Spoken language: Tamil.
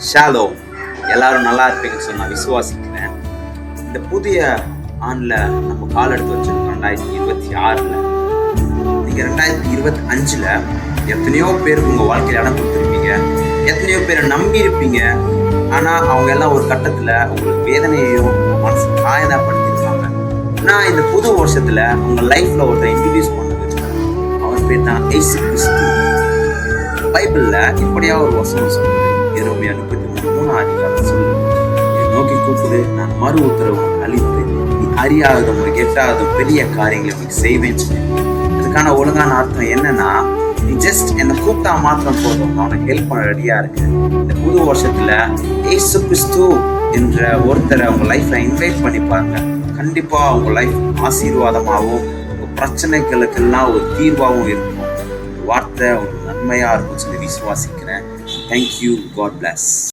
ஷாலோம். எல்லாரும் நல்லா இருப்பீங்கன்னு சொல்லி நான் விசுவாசிக்கிறேன். இந்த புதிய ஆண்டில் நம்ம கால் எடுத்து வச்சிருக்கோம் 2026. நீங்கள் 2025 எத்தனையோ பேருக்கு உங்கள் வாழ்க்கையில் இடம் கொடுத்துருப்பீங்க, எத்தனையோ பேரை நம்பி இருப்பீங்க. ஆனால் அவங்க எல்லாம் ஒரு கட்டத்தில் உங்களுக்கு வேதனையையும் மனசு காயப்படுத்திருப்பாங்க. நான் இந்த புது வருஷத்தில் உங்கள் லைஃப்பில் ஒருத்தர் இன்ட்ரடியூஸ் பண்ண வச்சுருக்கேன். அவர் பேர் தான் இயேசு கிறிஸ்து. பைபிளில் இப்படியா ஒரு வசனம் சொல்லுது, எரேமியா 33 சொல்லு, நோக்கி கூப்பிடு, நான் மறு உத்தரவு அளித்து நீ அறியாததும் உனக்கு எட்டாததும் பெரிய காரியங்களை உனக்கு செய்வேன்னு சொல்லி. அதுக்கான ஒழுங்கான அர்த்தம் என்னன்னா, நீ ஜஸ்ட் என்னை கூப்பிட்டா மாத்திரம் போதும், நான் உனக்கு ஹெல்ப் பண்ண ரெடியா இருக்கேன். இந்த புது வருஷத்துல இயேசு கிறிஸ்து என்ற ஒருத்தரை உங்க லைஃப்ல இன்வைட் பண்ணி பாருங்க. கண்டிப்பா உங்க லைஃப் ஆசீர்வாதமாகவும் உங்க பிரச்சனைகளுக்கெல்லாம் ஒரு தீர்வாகவும் இருக்கும். வார்த்தை ஒரு நன்மையா இருக்கும் சொல்லி விசுவாசிக்கிறேன். தேங்க்யூ. God plus.